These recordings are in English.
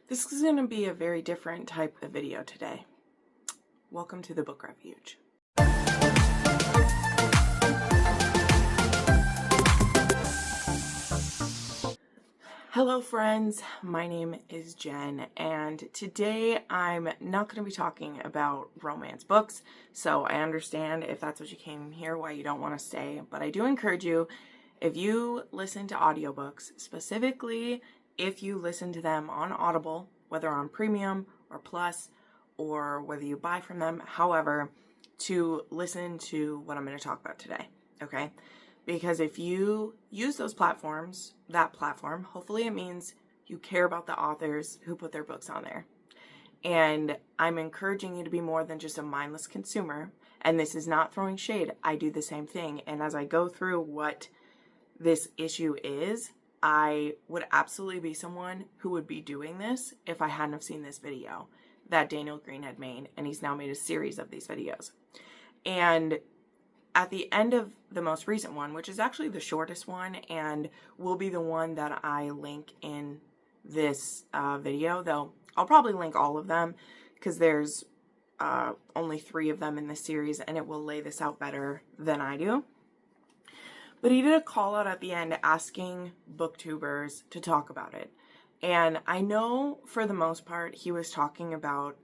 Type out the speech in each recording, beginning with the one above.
This is going to be a very different type of video today. Welcome to the Book Refuge. Hello friends, my name is Jen, and today I'm not going to be talking about romance books, so I understand if that's what you came here, why you don't want to stay, but I do encourage you, if you listen to audiobooks, specifically if you listen to them on Audible, whether on Premium or Plus, or whether you buy from them, however, to listen to what I'm going to talk about today, okay? Because if you use those platforms, that platform, hopefully it means you care about the authors who put their books on there. And I'm encouraging you to be more than just a mindless consumer. And this is not throwing shade. I do the same thing. And as I go through what this issue is, I would absolutely be someone who would be doing this if I hadn't have seen this video that Daniel Green had made. And he's now made a series of these videos. And at the end of the most recent one, which is actually the shortest one and will be the one that I link in this video, though I'll probably link all of them because there's only 3 of them in this series and it will lay this out better than I do. But he did a call out at the end asking booktubers to talk about it. And I know for the most part he was talking about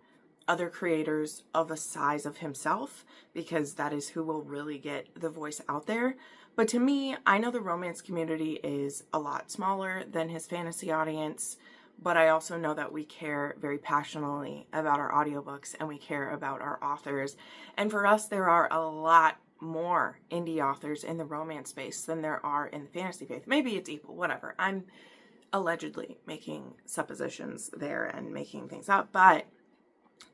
other creators of a size of himself, because that is who will really get the voice out there. But to me, I know the romance community is a lot smaller than his fantasy audience, but I also know that we care very passionately about our audiobooks and we care about our authors. And for us, there are a lot more indie authors in the romance space than there are in the fantasy space. Maybe it's equal, whatever. I'm allegedly making suppositions there and making things up, but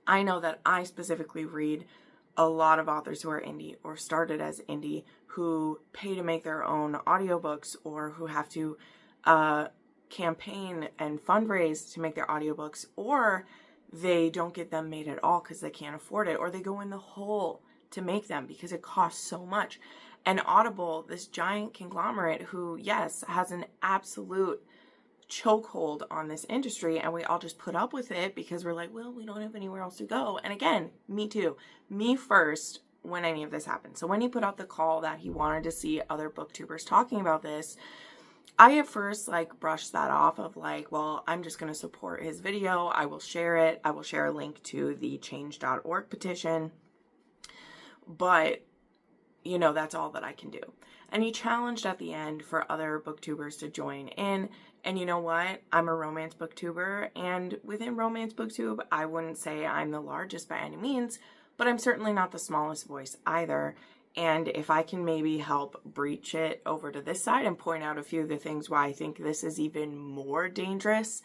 I know that I specifically read a lot of authors who are indie or started as indie who pay to make their own audiobooks or who have to campaign and fundraise to make their audiobooks, or they don't get them made at all because they can't afford it, or they go in the hole to make them because it costs so much. And Audible, this giant conglomerate who, yes, has an absolute chokehold on this industry, and we all just put up with it because we're like, well, we don't have anywhere else to go. And again, me too. Me first when any of this happened. So when he put out the call that he wanted to see other booktubers talking about this, I at first brushed that off of well, I'm just going to support his video. I will share it. I will share a link to the change.org petition. But that's all that I can do. And he challenged at the end for other booktubers to join in. And you know what? I'm a romance booktuber, and within romance booktube, I wouldn't say I'm the largest by any means, but I'm certainly not the smallest voice either. And if I can maybe help breach it over to this side and point out a few of the things why I think this is even more dangerous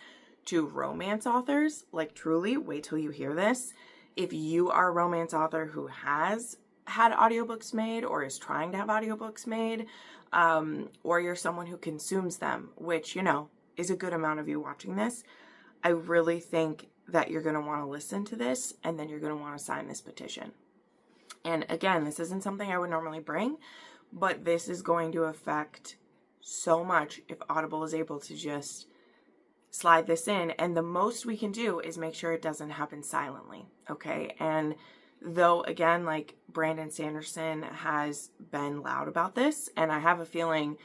to romance authors, truly, wait till you hear this. If you are a romance author who has had audiobooks made or is trying to have audiobooks made, or you're someone who consumes them, which, is a good amount of you watching this, I really think that you're going to want to listen to this and then you're going to want to sign this petition. And again, this isn't something I would normally bring, but this is going to affect so much if Audible is able to just slide this in. And the most we can do is make sure it doesn't happen silently, okay? And though, again, Brandon Sanderson has been loud about this, and I have a feeling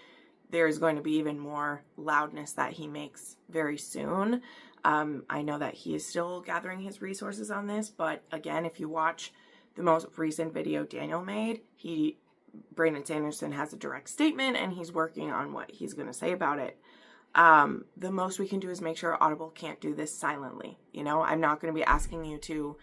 there's going to be even more loudness that he makes very soon. I know that he is still gathering his resources on this, but again, if you watch the most recent video Daniel made, Brandon Sanderson has a direct statement, and he's working on what he's going to say about it. The most we can do is make sure Audible can't do this silently. I'm not going to be asking you to,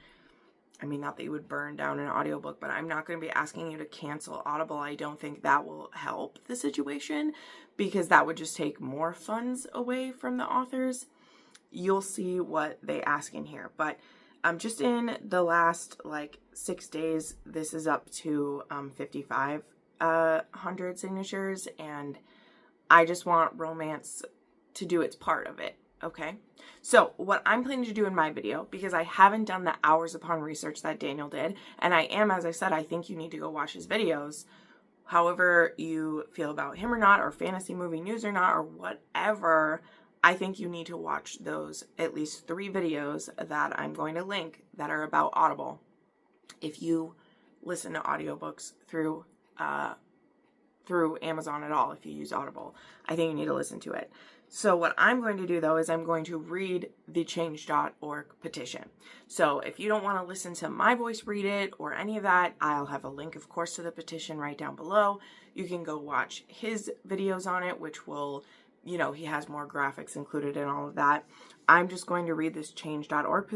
not that you would burn down an audiobook, but I'm not going to be asking you to cancel Audible. I don't think that will help the situation because that would just take more funds away from the authors. You'll see what they ask in here. But just in the last 6 days, this is up to 5,500 signatures, and I just want romance to do its part of it. Okay, so what I'm planning to do in my video, because I haven't done the hours upon research that Daniel did, and I am, as I said, I think you need to go watch his videos, however you feel about him or not, or fantasy movie news or not, or whatever, I think you need to watch those at least 3 videos that I'm going to link that are about Audible. If you listen to audiobooks through Amazon at all, if you use Audible, I think you need to listen to it. So what I'm going to do though is I'm going to read the change.org petition. So if you don't want to listen to my voice read it or any of that, I'll have a link, of course, to the petition right down below. You can go watch his videos on it, which will, you know, he has more graphics included in all of that. I'm just going to read this change.org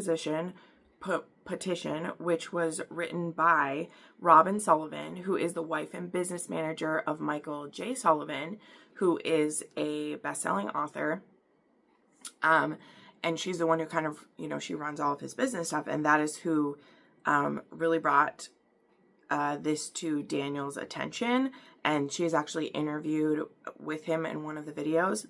petition, which was written by Robin Sullivan, who is the wife and business manager of Michael J. Sullivan, who is a best-selling author. And she's the one who kind of, you know, she runs all of his business stuff, and that is who really brought this to Daniel's attention, and she's actually interviewed with him in one of the videos.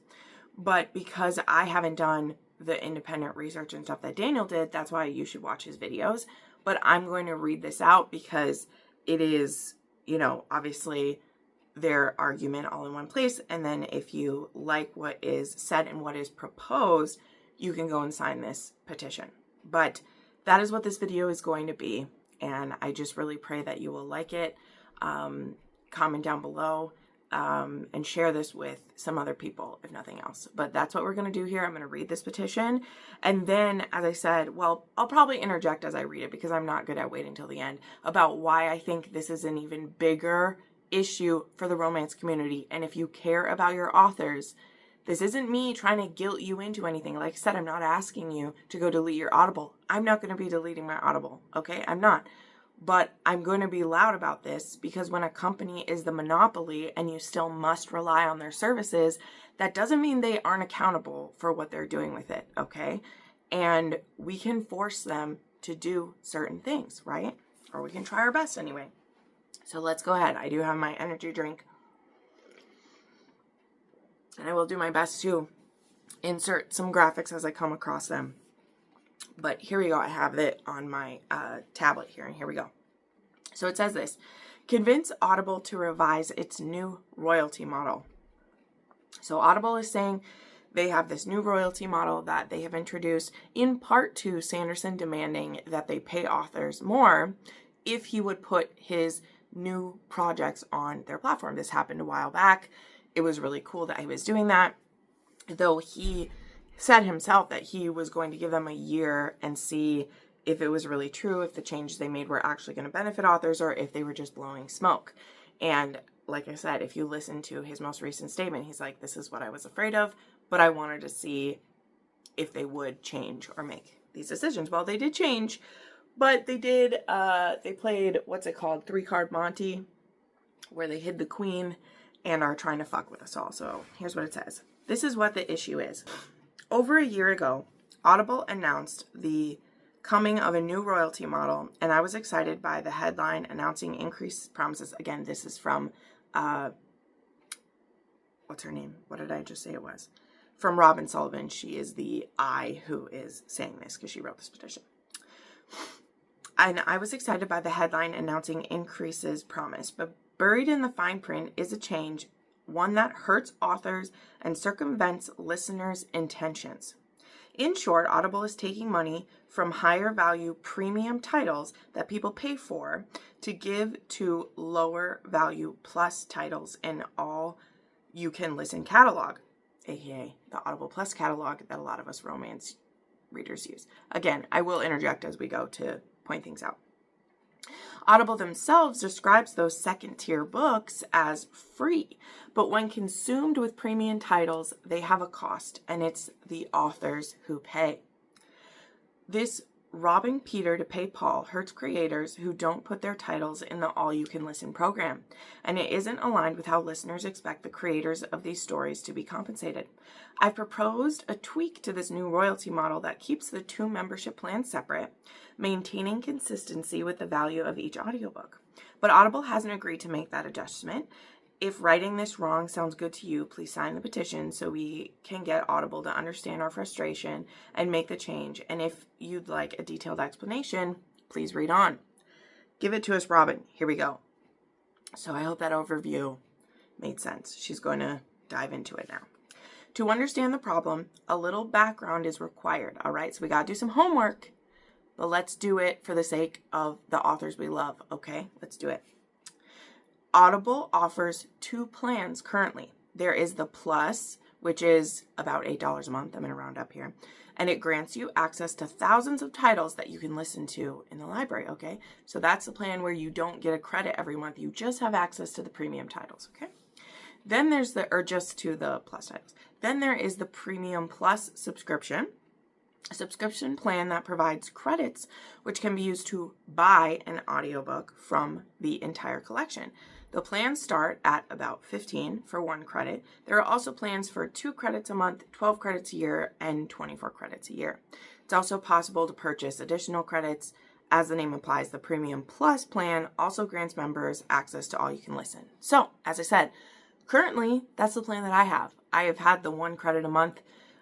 But because I haven't done the independent research and stuff that Daniel did, that's why you should watch his videos. But I'm going to read this out because it is, you know, obviously their argument all in one place. And then if you like what is said and what is proposed, you can go and sign this petition. But that is what this video is going to be. And I just really pray that you will like it. Comment down below. And share this with some other people, if nothing else. But that's what we're going to do here. I'm going to read this petition. And then, as I said, well, I'll probably interject as I read it because I'm not good at waiting till the end about why I think this is an even bigger issue for the romance community. And if you care about your authors, this isn't me trying to guilt you into anything. Like I said, I'm not asking you to go delete your Audible. I'm not going to be deleting my Audible. Okay? I'm not. But I'm going to be loud about this because when a company is the monopoly and you still must rely on their services, that doesn't mean they aren't accountable for what they're doing with it, okay? And we can force them to do certain things, right? Or we can try our best anyway. So let's go ahead. I do have my energy drink. And I will do my best to insert some graphics as I come across them. But here we go. I have it on my tablet here, and here we go. So it says this: convince Audible to revise its new royalty model. So Audible is saying they have this new royalty model that they have introduced in part to Sanderson demanding that they pay authors more if he would put his new projects on their platform. This happened a while back. It was really cool that he was doing that, though he said himself that he was going to give them a year and see if it was really true, if the changes they made were actually going to benefit authors or if they were just blowing smoke. And like I said, if you listen to his most recent statement, he's like, this is what I was afraid of, but I wanted to see if they would change or make these decisions. Well, they did change, but they did, they played, what's it called? 3-card Monty, where they hid the queen and are trying to fuck with us all. So here's what it says. This is what the issue is. Over a year ago, Audible announced the coming of a new royalty model, and I was excited by the headline announcing increased promises. Again, this is from, what's her name? What did I just say it was? From Robin Sullivan. She is the I who is saying this because she wrote this petition. And I was excited by the headline announcing increases promised, but buried in the fine print is a change, one that hurts authors and circumvents listeners' intentions. In short, Audible is taking money from higher value premium titles that people pay for to give to lower value plus titles in all you can listen catalog, aka the Audible Plus catalog that a lot of us romance readers use. Again, I will interject as we go to point things out. Audible themselves describes those second-tier books as free, but when consumed with premium titles, they have a cost, and it's the authors who pay. This robbing Peter to pay Paul hurts creators who don't put their titles in the all-you-can-listen program, and it isn't aligned with how listeners expect the creators of these stories to be compensated. I've proposed a tweak to this new royalty model that keeps the 2 membership plans separate, maintaining consistency with the value of each audiobook. But Audible hasn't agreed to make that adjustment. If writing this wrong sounds good to you, please sign the petition so we can get Audible to understand our frustration and make the change. And if you'd like a detailed explanation, please read on. Give it to us, Robin. Here we go. So I hope that overview made sense. She's going to dive into it now. To understand the problem, a little background is required, all right? So we got to do some homework, but let's do it for the sake of the authors we love, okay? Let's do it. Audible offers 2 plans currently. There is the Plus, which is about $8 a month. I'm going to round up here. And it grants you access to thousands of titles that you can listen to in the library, okay? So that's the plan where you don't get a credit every month. You just have access to the premium titles, okay? Then there's or just to the Plus titles. Then there is the Premium Plus subscription, a subscription plan that provides credits, which can be used to buy an audiobook from the entire collection. The plans start at about $15 for 1 credit. There are also plans for 2 credits a month, 12 credits a year, and 24 credits a year. It's also possible to purchase additional credits. As the name implies, the Premium Plus plan also grants members access to All You Can Listen. So, as I said, currently, that's the plan that I have. I have had the 1 credit a month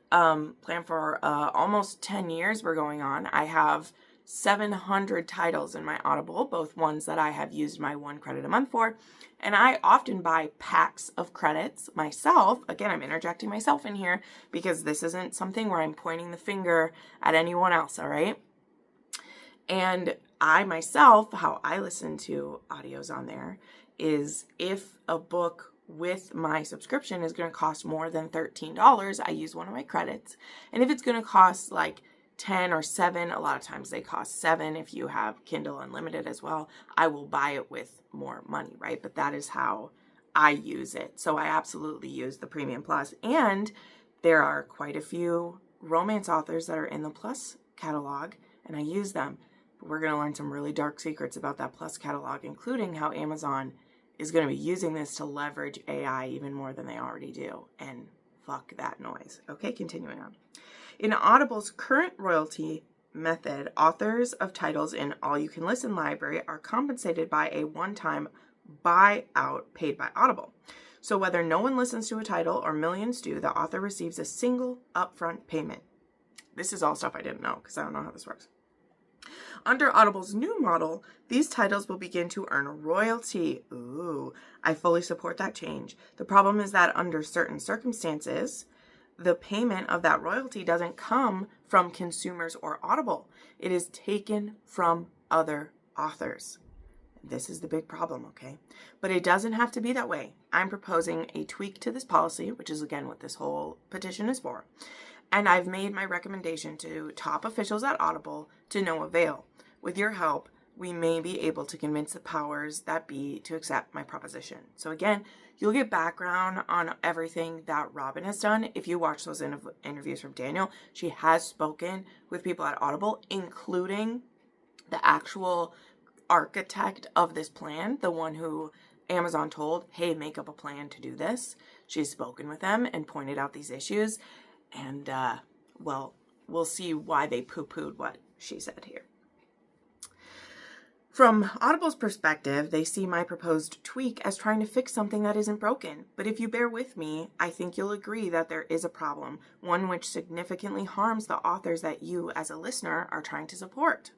plan for almost 10 years we're going on. I have 700 titles in my Audible, both ones that I have used my 1 credit a month for. And I often buy packs of credits myself. Again, I'm interjecting myself in here because this isn't something where I'm pointing the finger at anyone else, all right? And I myself, how I listen to audios on there is if a book with my subscription is going to cost more than $13, I use one of my credits. And if it's going to cost like 10 or 7, a lot of times they cost 7 if you have Kindle Unlimited as well, I will buy it with more money, right? But that is how I use it. So I absolutely use the Premium Plus. And there are quite a few romance authors that are in the Plus catalog, and I use them. But we're going to learn some really dark secrets about that Plus catalog, including how Amazon is going to be using this to leverage AI even more than they already do. And fuck that noise. Okay, continuing on. In Audible's current royalty method, authors of titles in All You Can Listen library are compensated by a one-time buyout paid by Audible. So whether no one listens to a title or millions do, the author receives a single upfront payment. This is all stuff I didn't know because I don't know how this works. Under Audible's new model, these titles will begin to earn a royalty. Ooh, I fully support that change. The problem is that under certain circumstances, the payment of that royalty doesn't come from consumers or Audible. It is taken from other authors. This is the big problem, okay? But it doesn't have to be that way. I'm proposing a tweak to this policy, which is again what this whole petition is for. And I've made my recommendation to top officials at Audible to no avail. With your help, we may be able to convince the powers that be to accept my proposition. So again, you'll get background on everything that Robin has done. If you watch those interviews from Daniel, she has spoken with people at Audible, including the actual architect of this plan, the one who Amazon told, hey, make up a plan to do this. She's spoken with them and pointed out these issues. And, well, we'll see why they poo-pooed what she said here. From Audible's perspective, they see my proposed tweak as trying to fix something that isn't broken. But if you bear with me, I think you'll agree that there is a problem, one which significantly harms the authors that you, as a listener, are trying to support.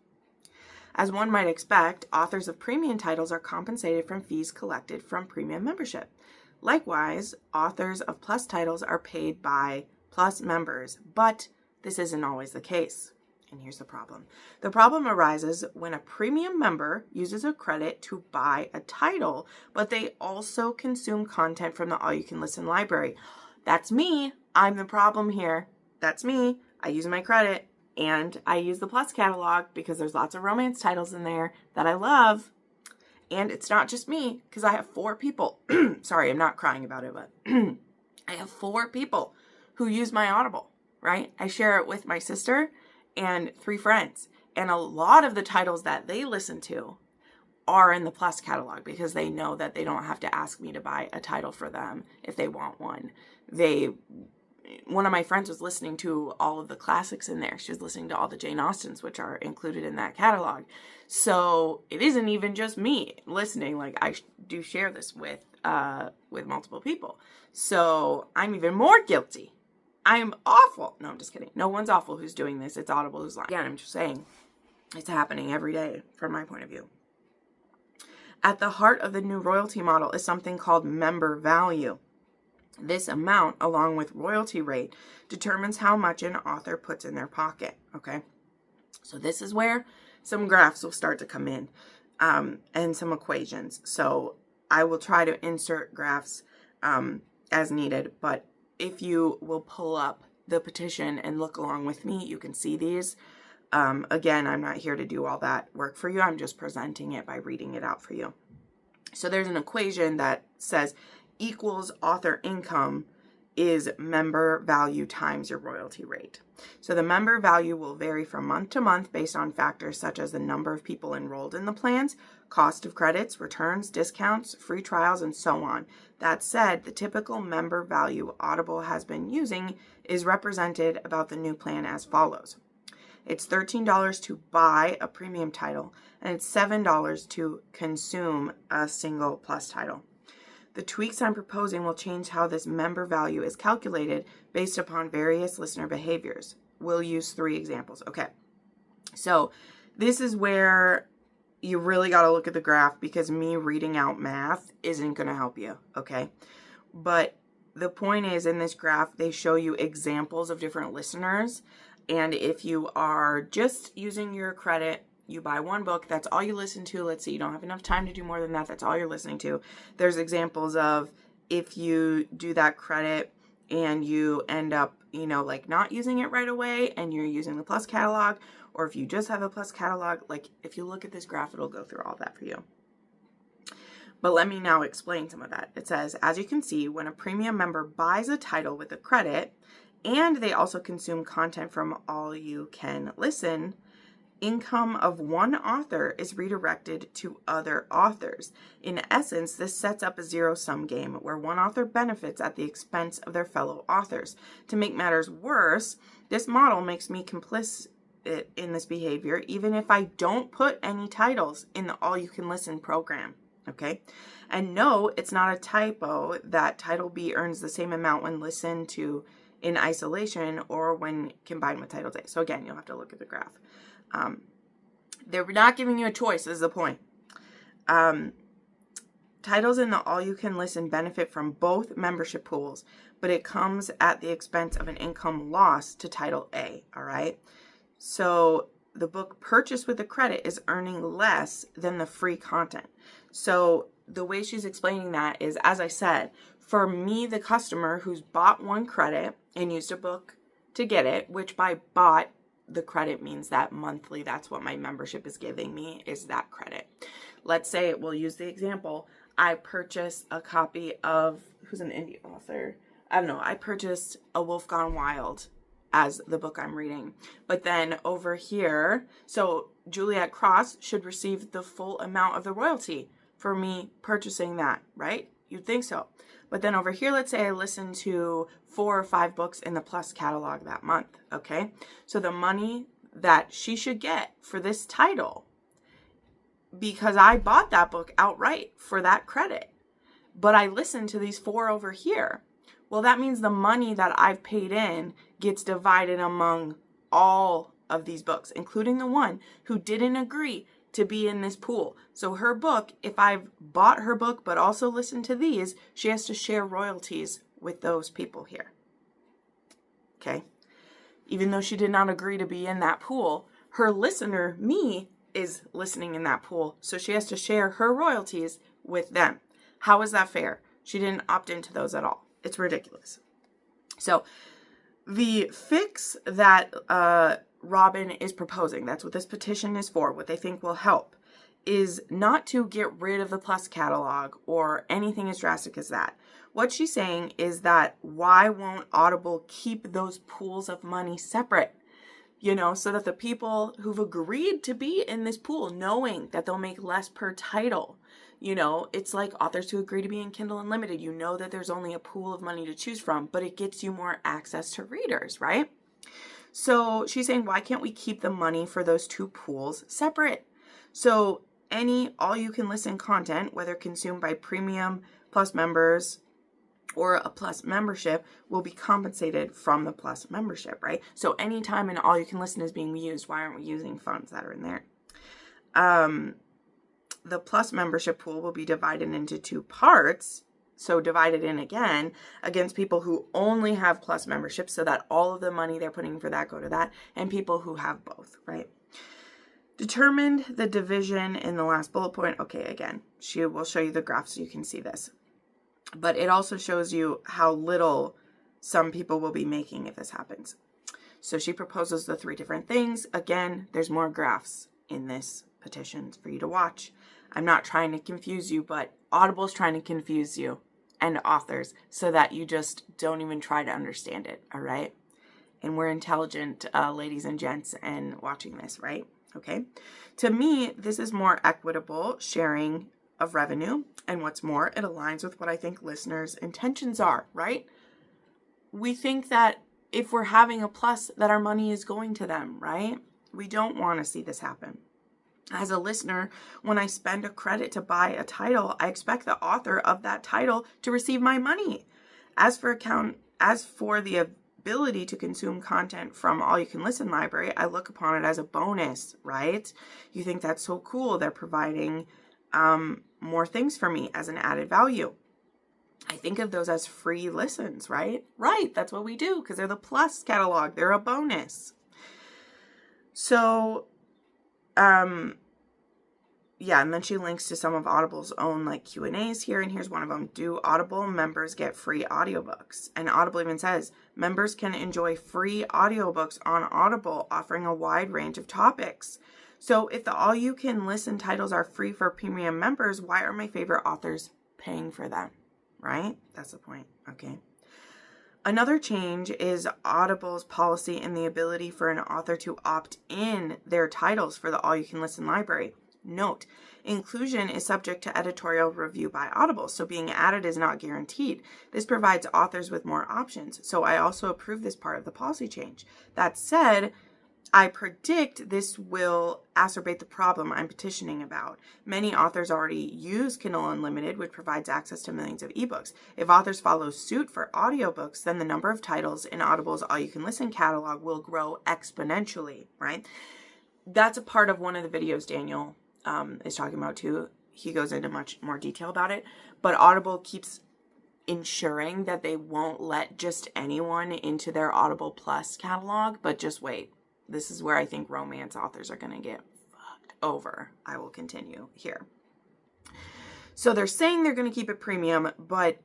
As one might expect, authors of premium titles are compensated from fees collected from premium membership. Likewise, authors of Plus titles are paid by Plus members, but this isn't always the case. And here's the problem. The problem arises when a premium member uses a credit to buy a title, but they also consume content from the All You Can Listen library. That's me. I'm the problem here. That's me. I use my credit, and I use the Plus catalog because there's lots of romance titles in there that I love. And it's not just me, because I have 4 people. Sorry, I'm not crying about it, but I have 4 people who use my Audible, right? I share it with my sister and 3 friends. And a lot of the titles that they listen to are in the Plus catalog because they know that they don't have to ask me to buy a title for them if they want one. One of my friends was listening to all of the classics in there. She was listening to all the Jane Austens, which are included in that catalog. So it isn't even just me listening. Like, I do share this with multiple people. So I'm even more guilty. I'm awful. No, I'm just kidding. No one's awful who's doing this. It's Audible who's lying. Again, I'm just saying it's happening every day from my point of view. At the heart of the new royalty model is something called member value. This amount, along with royalty rate, determines how much an author puts in their pocket, okay? So this is where some graphs will start to come in, and some equations. So I will try to insert graphs as needed, but if you will pull up the petition and look along with me, you can see these. Again, I'm not here to do all that work for you. I'm just presenting it by reading it out for you. So there's an equation that says equals author income is member value times your royalty rate. So the member value will vary from month to month based on factors such as the number of people enrolled in the plans, cost of credits, returns, discounts, free trials, and so on. That said, the typical member value Audible has been using is represented about the new plan as follows. It's $13 to buy a premium title, and it's $7 to consume a single plus title. The tweaks I'm proposing will change how this member value is calculated based upon various listener behaviors. We'll use 3 examples. Okay, so this is where you really got to look at the graph, because me reading out math isn't going to help you, okay? But the point is, in this graph, they show you examples of different listeners. And if you are just using your credit, you buy one book, that's all you listen to. Let's say you don't have enough time to do more than that, that's all you're listening to. There's examples of if you do that credit and you end up, like not using it right away and you're using the Plus catalog, or if you just have a Plus catalog, like if you look at this graph, it'll go through all that for you. But let me now explain some of that. It says, as you can see, when a premium member buys a title with a credit, and they also consume content from All You Can Listen, income of one author is redirected to other authors. In essence, this sets up a zero-sum game where one author benefits at the expense of their fellow authors. To make matters worse, this model makes me complicit in this behavior, even if I don't put any titles in the All You Can Listen program, okay? And no, it's not a typo that Title B earns the same amount when listened to in isolation or when combined with Title A. So again, you'll have to look at the graph. They're not giving you a choice, is the point. Titles in the All You Can Listen benefit from both membership pools, but it comes at the expense of an income loss to Title A, all right? So the book purchased with the credit is earning less than the free content. So the way she's explaining that is, as I said, for me, the customer who's bought one credit and used a book to get it, which by bought, the credit means that monthly, that's what my membership is giving me, is that credit. Let's say, we'll use the example, I purchased a copy of, who's an indie author? I don't know, I purchased A Wolf Gone Wild as the book I'm reading. But then over here, so Juliet Cross should receive the full amount of the royalty for me purchasing that, right? You'd think so. But then over here, let's say I listened to 4 or 5 books in the Plus catalog that month, okay? So the money that she should get for this title, because I bought that book outright for that credit, but I listened to these 4 over here, well, that means the money that I've paid in gets divided among all of these books, including the one who didn't agree to be in this pool. So her book, if I've bought her book but also listened to these, she has to share royalties with those people here. Okay? Even though she did not agree to be in that pool, her listener, me, is listening in that pool. So she has to share her royalties with them. How is that fair? She didn't opt into those at all. It's ridiculous. So the fix that Robin is proposing, that's what this petition is for, what they think will help, is not to get rid of the Plus catalog or anything as drastic as that. What she's saying is that why won't Audible keep those pools of money separate? So that the people who've agreed to be in this pool, knowing that they'll make less per title, it's like authors who agree to be in Kindle Unlimited. You know that there's only a pool of money to choose from, but it gets you more access to readers, right? So she's saying, why can't we keep the money for those 2 pools separate? So any All You Can Listen content, whether consumed by premium Plus members or a Plus membership, will be compensated from the Plus membership, right? So anytime an All You Can Listen is being used, why aren't we using funds that are in there? The Plus membership pool will be divided into 2 parts, So divided in again against people who only have Plus memberships, so that all of the money they're putting for that go to that, and people who have both, right? Determined the division in the last bullet point. Okay, again, she will show you the graph so you can see this. But it also shows you how little some people will be making if this happens. So she proposes the 3 different things. Again, there's more graphs in this petition for you to watch. I'm not trying to confuse you, but Audible's trying to confuse you and authors so that you just don't even try to understand it, all right? And we're intelligent ladies and gents and watching this, right? Okay. To me, this is more equitable sharing of revenue. And what's more, it aligns with what I think listeners' intentions are, right? We think that if we're having a Plus, that our money is going to them, right? We don't want to see this happen. As a listener, when I spend a credit to buy a title, I expect the author of that title to receive my money. As for the ability to consume content from All You Can Listen library, I look upon it as a bonus, right? You think that's so cool. They're providing more things for me as an added value. I think of those as free listens, right? Right, that's what we do because they're the Plus catalog. They're a bonus. So, yeah, and then she links to some of Audible's own like Q&As here, and here's one of them. Do Audible members get free audiobooks? And Audible even says, members can enjoy free audiobooks on Audible, offering a wide range of topics. So if the all-you-can-listen titles are free for premium members, why are my favorite authors paying for them? Right? That's the point. Okay. Another change is Audible's policy and the ability for an author to opt in their titles for the all-you-can-listen library. Note, inclusion is subject to editorial review by Audible, so being added is not guaranteed. This provides authors with more options, so I also approve this part of the policy change. That said, I predict this will exacerbate the problem I'm petitioning about. Many authors already use Kindle Unlimited, which provides access to millions of ebooks. If authors follow suit for audiobooks, then the number of titles in Audible's all-you-can-listen catalog will grow exponentially, right? That's a part of one of the videos Daniel is talking about too. He goes into much more detail about it, but Audible keeps ensuring that they won't let just anyone into their Audible Plus catalog, but just wait. This is where I think romance authors are going to get fucked over. I will continue here. So they're saying they're going to keep it premium, but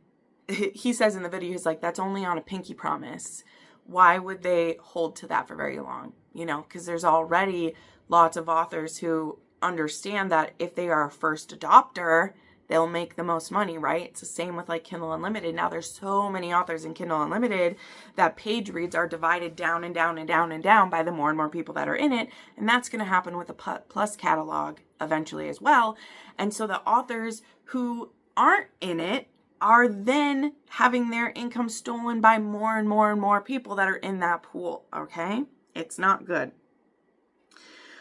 he says in the video, he's like, that's only on a pinky promise. Why would they hold to that for very long? You know, because there's already lots of authors who understand that if they are a first adopter, they'll make the most money, right? It's the same with like Kindle Unlimited. Now there's so many authors in Kindle Unlimited that page reads are divided down and down and down and down by the more and more people that are in it. And that's going to happen with the Plus catalog eventually as well. And so the authors who aren't in it are then having their income stolen by more and more and more people that are in that pool, okay? It's not good.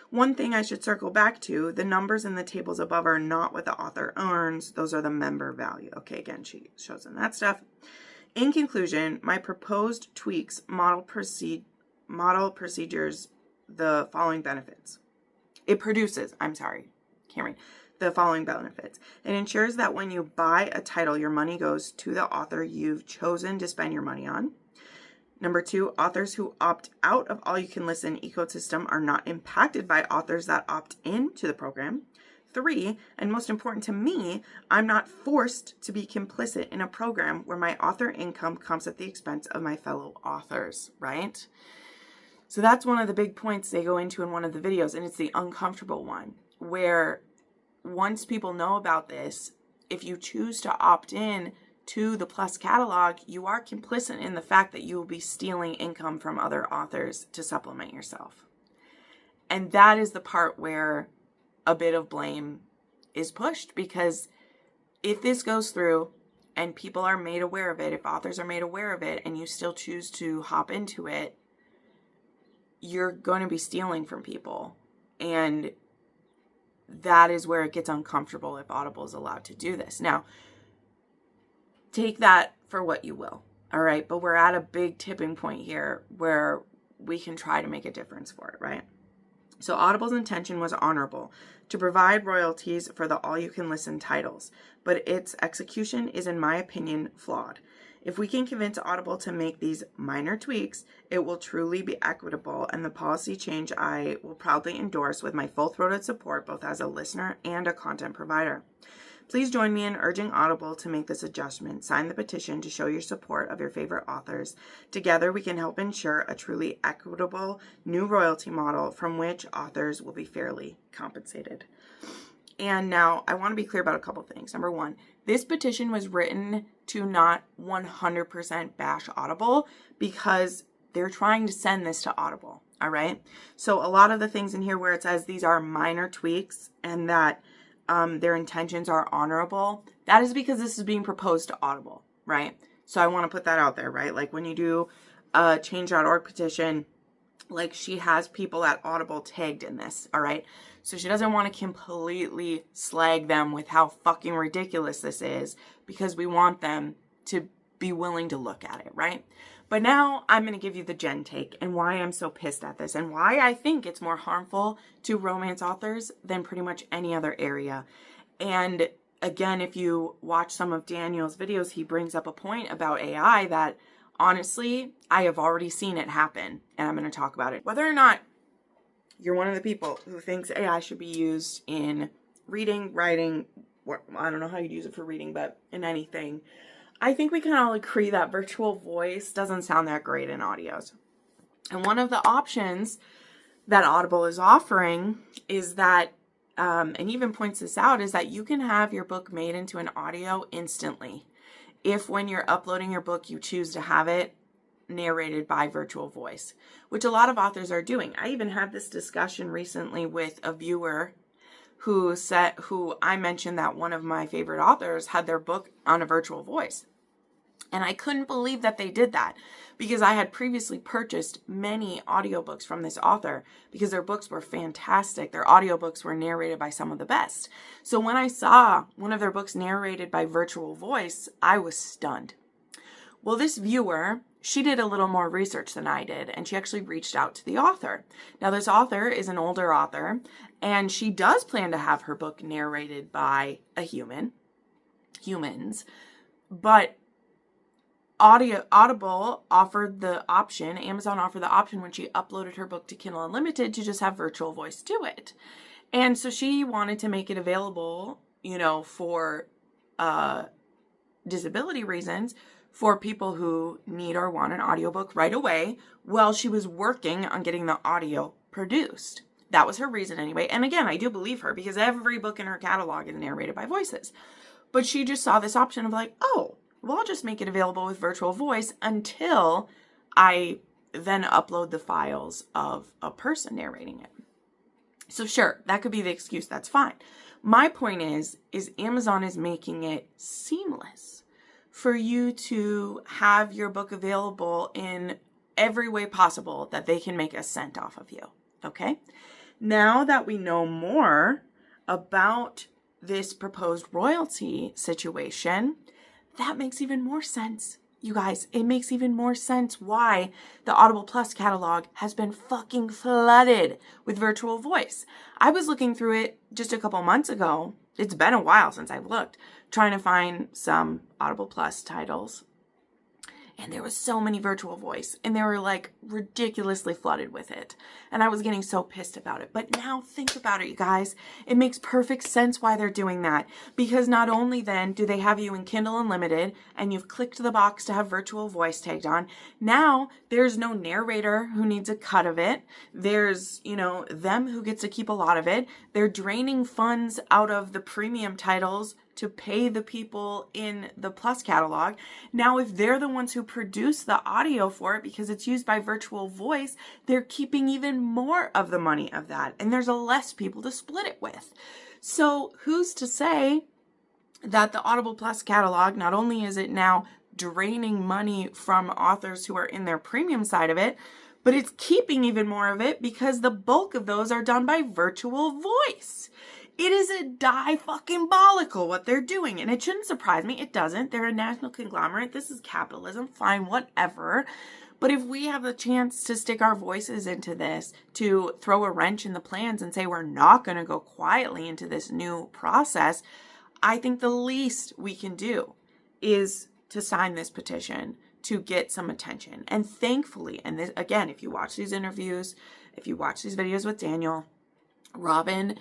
One thing I should circle back to, the numbers in the tables above are not what the author earns. Those are the member value. Okay, again, she shows them that stuff. In conclusion, my proposed tweaks model procedures the following benefits. It produces, the following benefits. It ensures that when you buy a title, your money goes to the author you've chosen to spend your money on. Number 2, authors who opt out of All You Can Listen ecosystem are not impacted by authors that opt into the program. 3, and most important to me, I'm not forced to be complicit in a program where my author income comes at the expense of my fellow authors, right? So that's one of the big points they go into in one of the videos, and it's the uncomfortable one, where once people know about this, if you choose to opt in to the Plus catalog, you are complicit in the fact that you will be stealing income from other authors to supplement yourself. And that is the part where a bit of blame is pushed, because if this goes through and people are made aware of it, if authors are made aware of it and you still choose to hop into it, you're going to be stealing from people. And that is where it gets uncomfortable if Audible is allowed to do this. Now, take that for what you will, all right? But we're at a big tipping point here where we can try to make a difference for it, right? So Audible's intention was honorable, to provide royalties for the all-you-can-listen titles, but its execution is, in my opinion, flawed. If we can convince Audible to make these minor tweaks, it will truly be equitable, and the policy change I will proudly endorse with my full-throated support, both as a listener and a content provider. Please join me in urging Audible to make this adjustment. Sign the petition to show your support of your favorite authors. Together, we can help ensure a truly equitable new royalty model from which authors will be fairly compensated. And now, I want to be clear about a couple things. Number one, this petition was written to not 100% bash Audible because they're trying to send this to Audible, all right? So a lot of the things in here where it says these are minor tweaks and that their intentions are honorable, that is because this is being proposed to Audible, right? So I want to put that out there, right? Like when you do a change.org petition, like she has people at Audible tagged in this, all right? So she doesn't want to completely slag them with how fucking ridiculous this is because we want them to be willing to look at it, right? But now I'm going to give you the Jenn take and why I'm so pissed at this and why I think it's more harmful to romance authors than pretty much any other area. And again, if you watch some of Daniel's videos, he brings up a point about AI that honestly, I have already seen it happen and I'm going to talk about it. Whether or not you're one of the people who thinks AI should be used in reading, writing, I don't know how you'd use it for reading, but in anything, I think we can all agree that virtual voice doesn't sound that great in audios. And one of the options that Audible is offering is that, and even points this out, is that you can have your book made into an audio instantly. If when you're uploading your book, you choose to have it narrated by virtual voice, which a lot of authors are doing. I even had this discussion recently with a viewer who I mentioned that one of my favorite authors had their book on a virtual voice. And I couldn't believe that they did that because I had previously purchased many audiobooks from this author because their books were fantastic. Their audiobooks were narrated by some of the best. So when I saw one of their books narrated by virtual voice, I was stunned. Well, this viewer, she did a little more research than I did, and she actually reached out to the author. Now, this author is an older author, and she does plan to have her book narrated by humans, but Audible offered the option, Amazon offered the option when she uploaded her book to Kindle Unlimited to just have virtual voice do it. And so she wanted to make it available, for disability reasons for people who need or want an audiobook right away while she was working on getting the audio produced. That was her reason anyway. And again, I do believe her because every book in her catalog is narrated by voices. But she just saw this option of like, oh, well, I'll just make it available with virtual voice until I then upload the files of a person narrating it. So sure, that could be the excuse. That's fine. My point is Amazon is making it seamless for you to have your book available in every way possible that they can make a cent off of you. Okay? Now that we know more about this proposed royalty situation, that makes even more sense. You guys, it makes even more sense why the Audible Plus catalog has been fucking flooded with virtual voice. I was looking through it just a couple months ago. It's been a while since I've looked, trying to find some Audible Plus titles. And there was so many virtual voice, and they were like ridiculously flooded with it. And I was getting so pissed about it. But now think about it, you guys. It makes perfect sense why they're doing that. Because not only then do they have you in Kindle Unlimited, and you've clicked the box to have virtual voice tagged on, now there's no narrator who needs a cut of it. There's, them who gets to keep a lot of it. They're draining funds out of the premium titles to pay the people in the Plus catalog. Now, if they're the ones who produce the audio for it because it's used by virtual voice, they're keeping even more of the money of that. And there's less people to split it with. So who's to say that the Audible Plus catalog, not only is it now draining money from authors who are in their premium side of it, but it's keeping even more of it because the bulk of those are done by virtual voice. It is a die-fucking-bolical what they're doing. And it shouldn't surprise me. It doesn't. They're a national conglomerate. This is capitalism. Fine, whatever. But if we have the chance to stick our voices into this, to throw a wrench in the plans and say we're not going to go quietly into this new process, I think the least we can do is to sign this petition to get some attention. And thankfully, and this, again, if you watch these interviews, if you watch these videos with Daniel, Robin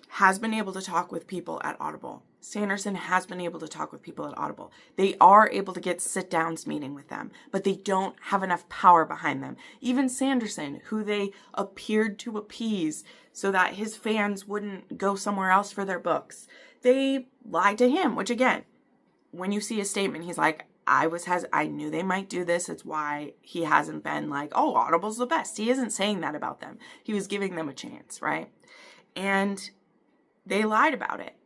has been able to talk with people at Audible. Sanderson has been able to talk with people at Audible. They are able to get sit-downs meeting with them, but they don't have enough power behind them. Even Sanderson, who they appeared to appease so that his fans wouldn't go somewhere else for their books, they lied to him, which again, when you see a statement, he's like, I knew they might do this. It's why he hasn't been like, oh, Audible's the best. He isn't saying that about them. He was giving them a chance, right? And they lied about it.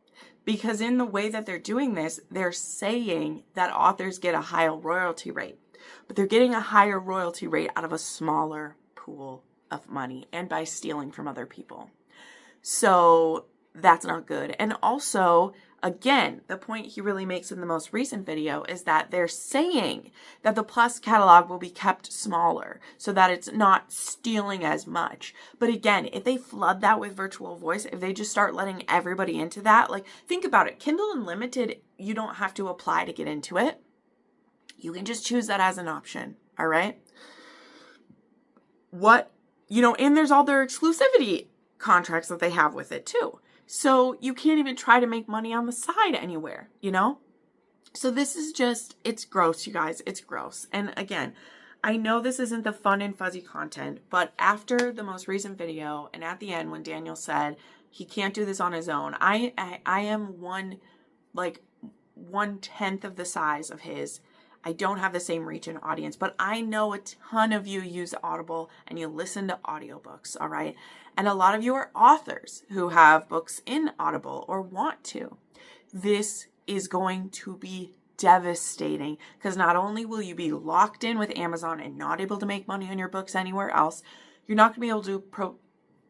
Because in the way that they're doing this, they're saying that authors get a higher royalty rate. But they're getting a higher royalty rate out of a smaller pool of money and by stealing from other people. So that's not good. And also, again, the point he really makes in the most recent video is that they're saying that the Plus catalog will be kept smaller so that it's not stealing as much. But again, if they flood that with virtual voice, if they just start letting everybody into that, like, think about it. Kindle Unlimited, you don't have to apply to get into it. You can just choose that as an option, all right? And there's all their exclusivity contracts that they have with it too. So you can't even try to make money on the side anywhere, So this is just, it's gross, you guys. It's gross. And again, I know this isn't the fun and fuzzy content, but after the most recent video and at the end when Daniel said he can't do this on his own, I am 1/10 of the size of his. I don't have the same reach and audience, but I know a ton of you use Audible and you listen to audiobooks, all right? And a lot of you are authors who have books in Audible or want to. This is going to be devastating because not only will you be locked in with Amazon and not able to make money on your books anywhere else, you're not going to be able to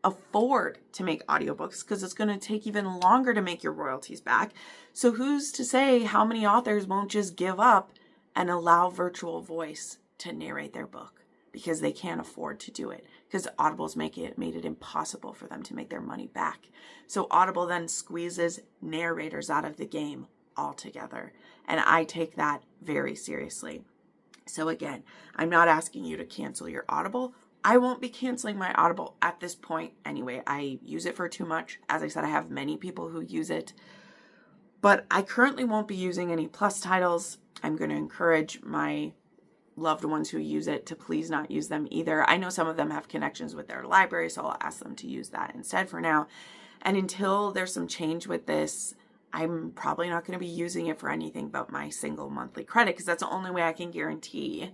afford to make audiobooks because it's going to take even longer to make your royalties back. So who's to say how many authors won't just give up and allow virtual voice to narrate their book because they can't afford to do it because Audible's made it impossible for them to make their money back. So Audible then squeezes narrators out of the game altogether. And I take that very seriously. So again, I'm not asking you to cancel your Audible. I won't be canceling my Audible at this point anyway. I use it for too much. As I said, I have many people who use it. But I currently won't be using any Plus titles. I'm going to encourage my loved ones who use it to please not use them either. I know some of them have connections with their library, so I'll ask them to use that instead for now. And until there's some change with this, I'm probably not going to be using it for anything but my single monthly credit because that's the only way I can guarantee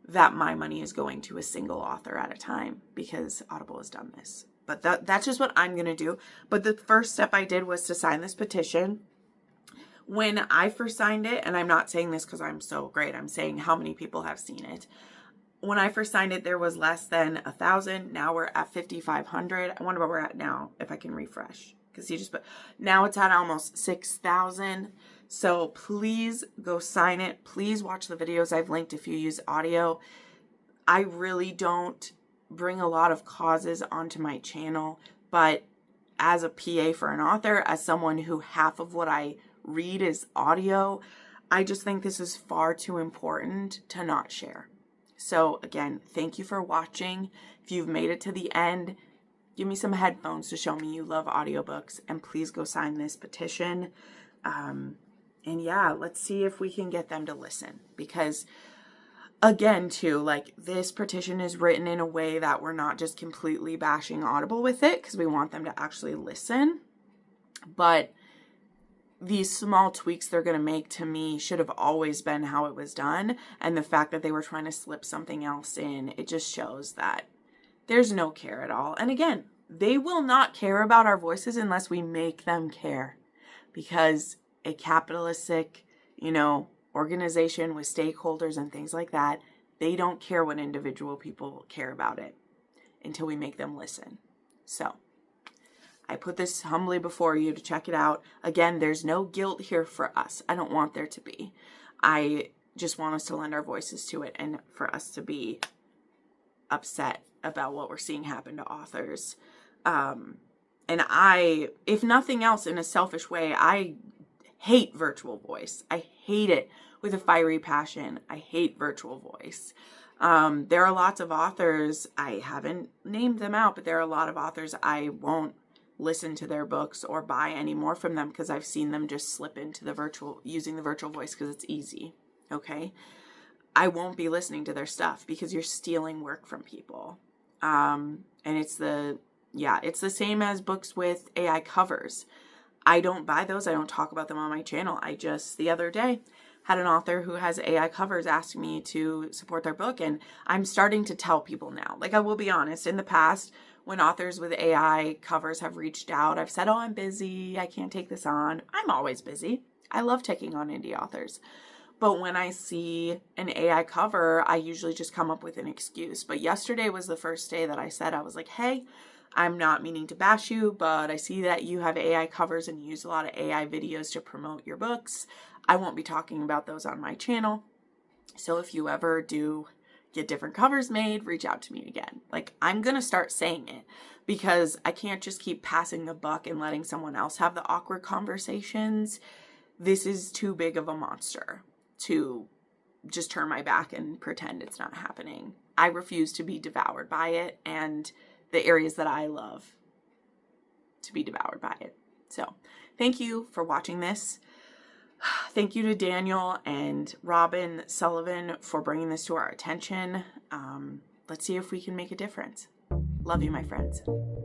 that my money is going to a single author at a time because Audible has done this. But that's just what I'm going to do. But the first step I did was to sign this petition. When I first signed it, and I'm not saying this because I'm so great, I'm saying how many people have seen it. When I first signed it, there was less than 1,000. Now we're at 5,500. I wonder where we're at now, if I can refresh. Because now it's at almost 6,000. So please go sign it. Please watch the videos I've linked if you use audio. I really don't bring a lot of causes onto my channel, but as a PA for an author, as someone who half of what I read is audio, I just think this is far too important to not share. So again, thank you for watching. If you've made it to the end, give me some headphones to show me you love audiobooks, and please go sign this petition. And yeah, let's see if we can get them to listen, because again, too, like, this petition is written in a way that we're not just completely bashing Audible with it because we want them to actually listen, but these small tweaks they're going to make, to me, should have always been how it was done. And the fact that they were trying to slip something else in, it just shows that there's no care at all. And again, they will not care about our voices unless we make them care, because a capitalistic, organization with stakeholders and things like that, they don't care what individual people care about it until we make them listen. So I put this humbly before you to check it out. Again, there's no guilt here for us. I don't want there to be. I just want us to lend our voices to it and for us to be upset about what we're seeing happen to authors. And I, if nothing else, in a selfish way, I hate virtual voice. I hate it with a fiery passion. I hate virtual voice. There are lots of authors, I haven't named them out, but there are a lot of authors I won't listen to their books or buy any more from them because I've seen them just slip into the virtual, using the virtual voice because it's easy. Okay. I won't be listening to their stuff because you're stealing work from people. And it's the same as books with AI covers. I don't buy those. I don't talk about them on my channel. I just, the other day, had an author who has AI covers ask me to support their book. And I'm starting to tell people now, like, I will be honest, in the past, when authors with AI covers have reached out, I've said, oh, I'm busy. I can't take this on. I'm always busy. I love taking on indie authors. But when I see an AI cover, I usually just come up with an excuse. But yesterday was the first day that I said, I was like, hey, I'm not meaning to bash you, but I see that you have AI covers and you use a lot of AI videos to promote your books. I won't be talking about those on my channel. So if you ever do get different covers made, reach out to me again. Like, I'm going to start saying it because I can't just keep passing the buck and letting someone else have the awkward conversations. This is too big of a monster to just turn my back and pretend it's not happening. I refuse to be devoured by it and the areas that I love to be devoured by it. So thank you for watching this. Thank you to Daniel and Robin Sullivan for bringing this to our attention. Let's see if we can make a difference. Love you, my friends.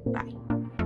Bye.